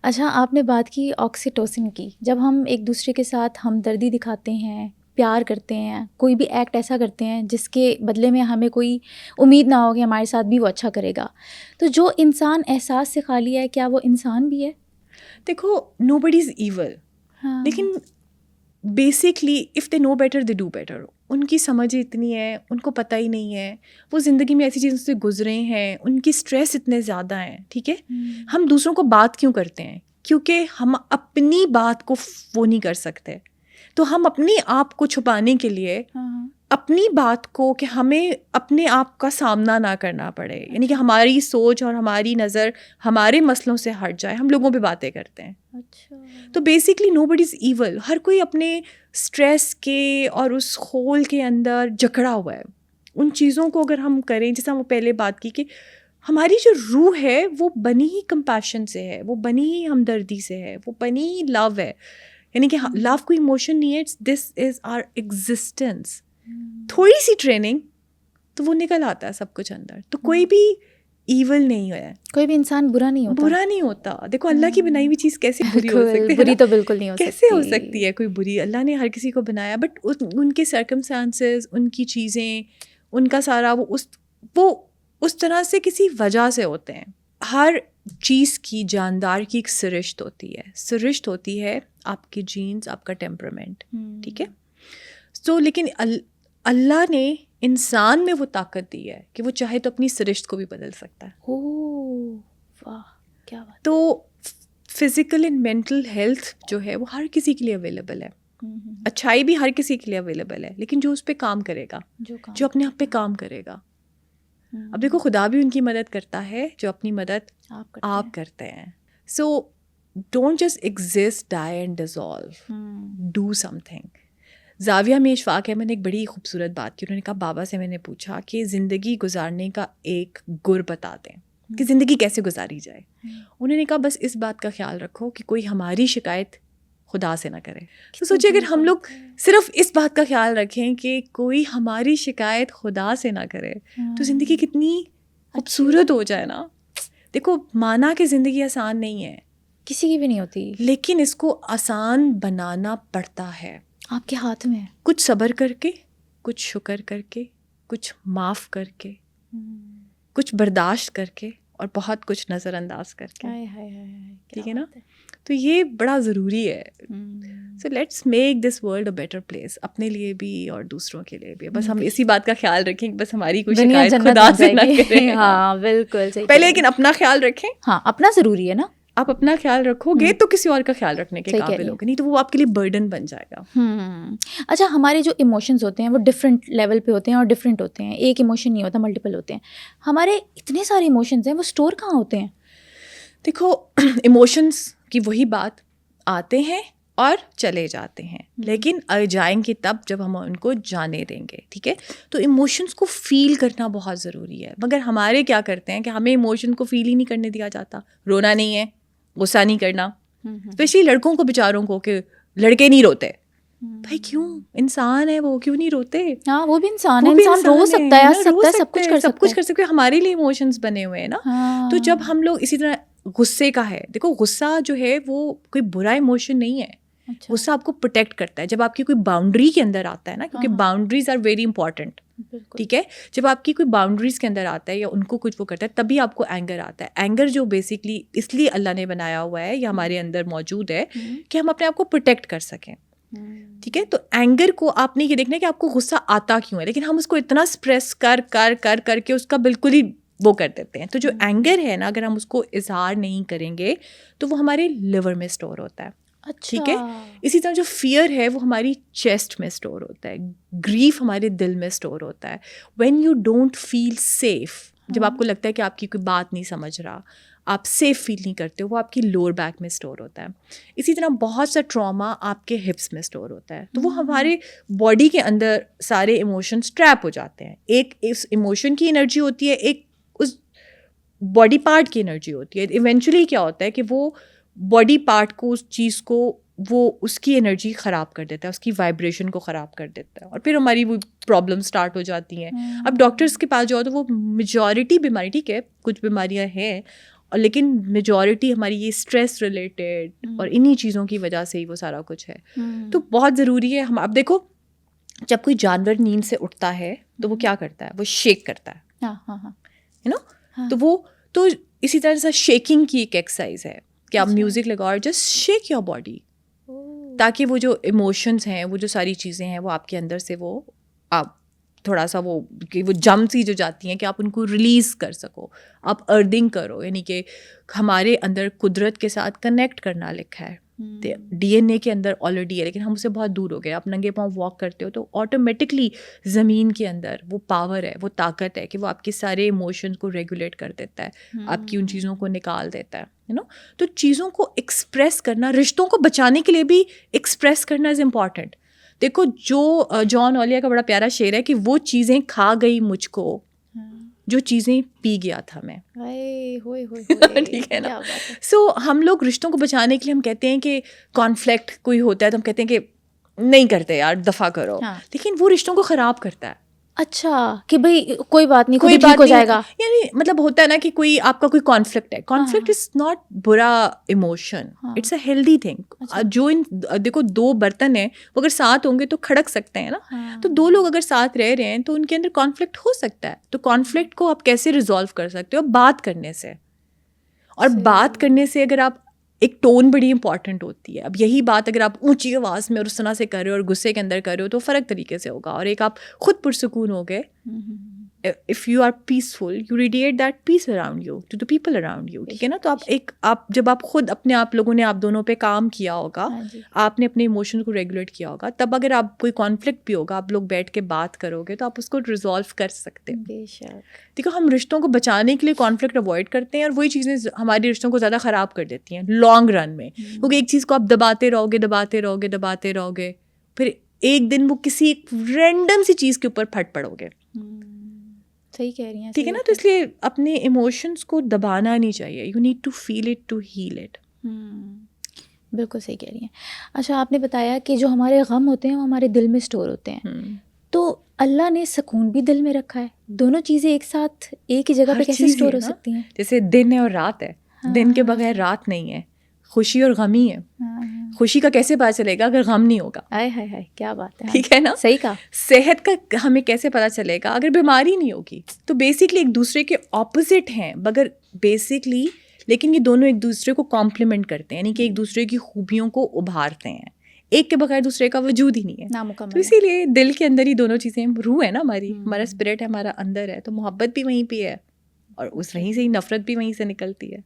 اچھا آپ نے بات کی آکسیٹوسن کی. جب ہم ایک دوسرے کے ساتھ ہمدردی دکھاتے ہیں, پیار کرتے ہیں, کوئی بھی ایکٹ ایسا کرتے ہیں جس کے بدلے میں ہمیں کوئی امید نہ ہو کہ ہمارے ساتھ بھی وہ اچھا کرے گا, تو جو انسان احساس سے خالی ہے کیا وہ انسان بھی ہے؟ دیکھو نو بڈی از ایول, لیکن basically if they know better they do better. ان کی سمجھ اتنی ہے, ان کو پتہ ہی نہیں ہے, وہ زندگی میں ایسی چیزوں سے گزرے ہیں, ان کی اسٹریس اتنے زیادہ ہیں. ٹھیک ہے, ہم دوسروں کو بات کیوں کرتے ہیں؟ کیونکہ ہم اپنی بات کو وہ نہیں کر سکتے, تو ہم اپنی آپ کو چھپانے کے لیے اپنی بات کو, کہ ہمیں اپنے آپ کا سامنا نہ کرنا پڑے, یعنی کہ ہماری سوچ اور ہماری نظر ہمارے مسئلوں سے ہٹ جائے, ہم لوگوں پہ باتیں کرتے ہیں. تو basically know body is evil. ہر کوئی اپنے اسٹریس کے اور اس خول کے اندر جکڑا ہوا ہے. ان چیزوں کو اگر ہم کریں, جیسا ہم پہلے بات کی کہ ہماری جو روح ہے وہ بنی ہی کمپیشن سے ہے, وہ بنی ہی ہمدردی سے ہے, وہ بنی ہی لو ہے. یعنی کہ لو کوئی ایموشن نہیں ہے, دس از آر ایگزسٹنس. تھوڑی سی ٹریننگ تو وہ نکل آتا ہے سب کچھ اندر. تو کوئی بھی ایول نہیں ہے, کوئی بھی انسان برا نہیں ہوتا. برا نہیں ہوتا. دیکھو اللہ کی بنائی ہوئی چیز کیسے بری ہو سکتی ہے؟ بری تو بالکل نہیں ہو سکتی. کیسے ہو سکتی ہے کوئی بری؟ اللہ نے ہر کسی کو بنایا, بٹ ان کے سرکمسٹانسز, ان کی چیزیں, ان کا سارا وہ اس طرح سے کسی وجہ سے ہوتے ہیں. ہر چیز کی جاندار کی ایک سرشت ہوتی ہے. سرشت ہوتی ہے آپ کے جینز, آپ کا ٹیمپرامنٹ. ٹھیک ہے, تو لیکن اللہ نے انسان میں وہ طاقت دی ہے کہ وہ چاہے تو اپنی سرشت کو بھی بدل سکتا ہے. واہ کیا بات. تو فزیکل اینڈ مینٹل ہیلتھ جو ہے وہ ہر کسی کے لیے اویلیبل ہے. اچھائی بھی ہر کسی کے لیے اویلیبل ہے, لیکن جو اس پہ کام کرے گا, جو اپنے آپ پہ کام کرے گا. اب دیکھو خدا بھی ان کی مدد کرتا ہے جو اپنی مدد آپ کرتے ہیں. So don't just exist, die and dissolve, do some thing. زاویہ میں اشفاق احمد نے ایک بڑی خوبصورت بات کی. انہوں نے کہا بابا سے میں نے پوچھا کہ زندگی گزارنے کا ایک گر بتا دیں کہ زندگی کیسے گزاری جائے. انہوں نے کہا بس اس بات کا خیال رکھو کہ کوئی ہماری شکایت خدا سے نہ کرے. تو سوچے اگر ہم لوگ صرف اس بات کا خیال رکھیں کہ کوئی ہماری شکایت خدا سے نہ کرے تو زندگی کتنی خوبصورت ہو جائے نا. دیکھو مانا کہ زندگی آسان نہیں ہے, کسی کی بھی نہیں ہوتی, لیکن اس کو آسان بنانا پڑتا ہے. آپ کے ہاتھ میں. کچھ صبر کر کے, کچھ شکر کر کے, کچھ معاف کر کے, کچھ برداشت کر کے, اور بہت کچھ نظر انداز کر کے. ٹھیک ہے نا, تو یہ بڑا ضروری ہے. So let's make this world a better place, اپنے لیے بھی اور دوسروں کے لیے بھی. بس ہم اسی بات کا خیال رکھیں کہ بس ہماری کوئی شکایت خدا سے نہ کریں. ہاں بالکل صحیح. پہلے لیکن اپنا خیال رکھیں. ہاں اپنا ضروری ہے نا. آپ اپنا خیال رکھو گے تو کسی اور کا خیال رکھنے کے قابل ہوگے, نہیں تو وہ آپ کے لیے برڈن بن جائے گا. اچھا ہمارے جو ایموشنز ہوتے ہیں وہ ڈفرینٹ لیول پہ ہوتے ہیں اور ڈفرینٹ ہوتے ہیں. ایک ایموشن نہیں ہوتا, ملٹیپل ہوتے ہیں. ہمارے اتنے سارے ایموشنز ہیں, وہ اسٹور کہاں ہوتے ہیں؟ دیکھو ایموشنز کی وہی بات, آتے ہیں اور چلے جاتے ہیں, لیکن جائیں گے تب جب ہم ان کو جانے دیں گے. ٹھیک ہے, تو ایموشنز کو فیل کرنا بہت ضروری ہے. مگر ہمارے کیا کرتے ہیں کہ ہمیں ایموشن کو فیل ہی نہیں کرنے دیا جاتا. رونا نہیں ہے, غصہ نہیں کرنا, اسپیشلی لڑکوں کو بیچاروں کو, کہ لڑکے نہیں روتے. بھائی کیوں؟ انسان ہے وہ, کیوں نہیں روتے؟ ہاں وہ بھی انسان ہے, انسان رو سکتا ہے, سب کچھ کر سکتا ہے. ہمارے لیے ایموشنز بنے ہوئے ہیں نا. تو جب ہم لوگ اسی طرح غصے کا ہے, دیکھو غصہ جو ہے وہ کوئی برا ایموشن نہیں ہے. غصہ آپ کو پروٹیکٹ کرتا ہے جب آپ کی کوئی باؤنڈری کے اندر آتا ہے نا, کیونکہ باؤنڈریز آر ویری امپورٹنٹ. ٹھیک ہے, جب آپ کی کوئی باؤنڈریز کے اندر آتا ہے یا ان کو کچھ وہ کرتا ہے تبھی آپ کو اینگر آتا ہے. اینگر جو بیسکلی اس لیے اللہ نے بنایا ہوا ہے یا ہمارے اندر موجود ہے کہ ہم اپنے آپ کو پروٹیکٹ کر سکیں. ٹھیک ہے, تو اینگر کو آپ نے یہ دیکھنا ہے کہ آپ کو غصہ آتا کیوں ہے, لیکن ہم اس کو اتنا اسپریس کر کر کر کر کے اس کا بالکل ہی وہ کر دیتے ہیں. تو جو اینگر ہے نا, اگر ہم اس کو اظہار نہیں کریں گے تو وہ ہمارے لیور میں اسٹور ہوتا ہے. ٹھیک ہے, اسی طرح جو فیئر ہے وہ ہماری چیسٹ میں اسٹور ہوتا ہے, گریف ہمارے دل میں اسٹور ہوتا ہے. When you don't feel safe, جب آپ کو لگتا ہے کہ آپ کی کوئی بات نہیں سمجھ رہا, آپ سیف فیل نہیں کرتے, وہ آپ کی لوور بیک میں اسٹور ہوتا ہے. اسی طرح بہت سا ٹراما آپ کے ہپس میں اسٹور ہوتا ہے. تو وہ ہمارے باڈی کے اندر سارے ایموشنس ٹریپ ہو جاتے ہیں. ایک اس ایموشن کی انرجی ہوتی ہے, ایک اس باڈی پارٹ کی انرجی ہوتی ہے. ایونچولی کیا ہوتا ہے کہ وہ باڈی پارٹ کو, اس چیز کو, وہ اس کی انرجی خراب کر دیتا ہے, اس کی وائبریشن کو خراب کر دیتا ہے, اور پھر ہماری وہ پرابلم اسٹارٹ ہو جاتی ہیں. اب ڈاکٹرس کے پاس جاؤ تو وہ میجورٹی بیماری, ٹھیک ہے کچھ بیماریاں ہیں اور لیکن میجورٹی ہماری یہ اسٹریس ریلیٹڈ اور انہی چیزوں کی وجہ سے ہی وہ سارا کچھ ہے. تو بہت ضروری ہے. ہم اب دیکھو جب کوئی جانور نیند سے اٹھتا ہے تو وہ کیا کرتا ہے, وہ شیک کرتا ہے, یو نو. تو وہ تو اسی طرح سے شیکنگ کی ایک ایکسرسائز ہے کہ آپ میوزک لگاؤ اور جسٹ شیک یور باڈی, تاکہ وہ جو ایموشنز ہیں, وہ جو ساری چیزیں ہیں, وہ آپ کے اندر سے وہ آپ تھوڑا سا وہ جم سی جو جاتی ہیں کہ آپ ان کو ریلیز کر سکو, آپ ارتھنگ کرو. یعنی کہ ہمارے اندر قدرت کے ساتھ کنیکٹ کرنا لکھا ہے, ڈی این اے کے اندر آلریڈی ہے, لیکن ہم اس سے بہت دور ہو گئے. آپ ننگے پاؤں واک کرتے ہو تو آٹومیٹکلی زمین کے اندر وہ پاور ہے, وہ طاقت ہے کہ وہ آپ کے سارے ایموشنز کو ریگولیٹ کر دیتا ہے, آپ کی ان چیزوں کو نکال دیتا ہے, یو نو. تو چیزوں کو ایکسپریس کرنا, رشتوں کو بچانے کے لیے بھی ایکسپریس کرنا از امپورٹنٹ. دیکھو جو جان اولیہ کا بڑا پیارا شعر ہے کہ وہ چیزیں کھا گئی مجھ کو جو چیزیں پی گیا تھا میں. ٹھیک ہے نا. سو ہم لوگ رشتوں کو بچانے کے لیے ہم کہتے ہیں کہ کانفلکٹ کوئی ہوتا ہے تو ہم کہتے ہیں کہ نہیں کرتے یار, دفع کرو, لیکن وہ رشتوں کو خراب کرتا ہے. اچھا کہ بھائی کوئی بات نہیں, کوئی ٹھیک ہو جائے گا. یعنی مطلب ہوتا ہے نا کہ کوئی آپ کا کوئی کانفلکٹ ہے, کانفلکٹ از ناٹ برا emotion, it's a healthy thing. جو دیکھو دو برتن ہیں وہ اگر ساتھ ہوں گے تو کھڑک سکتے ہیں نا, تو دو لوگ اگر ساتھ رہ رہے ہیں تو ان کے اندر کانفلکٹ ہو سکتا ہے. تو کانفلکٹ کو آپ کیسے ریزالو کر سکتے ہو؟ بات کرنے سے. اور بات کرنے سے اگر آپ ایک ٹون بڑی امپورٹنٹ ہوتی ہے. اب یہی بات اگر آپ اونچی آواز میں اور اس طرح سے کر رہے ہو اور غصے کے اندر کر رہے ہو تو فرق طریقے سے ہوگا. اور ایک آپ خود پرسکون ہو گئے, if you are peaceful you radiate that peace around you to the people around you. ٹھیک ہے نا. تو آپ جب آپ خود اپنے آپ لوگوں نے آپ دونوں پہ کام کیا ہوگا, آپ نے اپنے ایموشن کو ریگولیٹ کیا ہوگا, تب اگر آپ کوئی کانفلکٹ بھی ہوگا آپ لوگ بیٹھ کے بات کرو گے تو آپ اس کو ریزالو کر سکتے ہیں. دیکھو ہم رشتوں کو بچانے کے لیے کانفلکٹ اوائڈ کرتے ہیں اور وہی چیزیں ہمارے رشتوں کو زیادہ خراب کر دیتی ہیں لانگ رن میں. کیونکہ ایک چیز کو آپ دباتے رہو گے پھر ایک دن وہ کسی رینڈم سی چیز کے اوپر پھٹ پڑو گے. صحیح کہہ رہی ہیں. ٹھیک ہے نا. تو اس لیے اپنے ایموشنس کو دبانا نہیں چاہیے. You need to feel it to heal it. بالکل صحیح کہہ رہی ہیں. اچھا آپ نے بتایا کہ جو ہمارے غم ہوتے ہیں وہ ہمارے دل میں اسٹور ہوتے ہیں, تو اللہ نے سکون بھی دل میں رکھا ہے. دونوں چیزیں ایک ساتھ ایک ہی جگہ پہ کیسے اسٹور ہو سکتی ہیں؟ جیسے دن ہے اور رات ہے, دن کے بغیر رات نہیں ہے, خوشی اور غم ہی ہے. خوشی کا کیسے پتہ چلے گا اگر غم نہیں ہوگا؟ ہائے کیا بات ہے. ٹھیک ہے نا. صحیح کہا. صحت کا ہمیں کیسے پتہ چلے گا اگر بیماری نہیں ہوگی؟ تو بیسکلی ایک دوسرے کے اپوزٹ ہیں مگر بیسکلی, لیکن یہ دونوں ایک دوسرے کو کمپلیمنٹ کرتے ہیں, یعنی کہ ایک دوسرے کی خوبیوں کو ابھارتے ہیں. ایک کے بغیر دوسرے کا وجود ہی نہیں ہے, نامکمل. تو اسی لیے دل کے اندر ہی دونوں چیزیں, روح ہے نا ہماری, ہمارا اسپرٹ ہے, ہمارا اندر ہے, تو محبت بھی وہیں پہ ہے اور اس وہیں سے ہی نفرت بھی وہیں سے نکلتی ہے.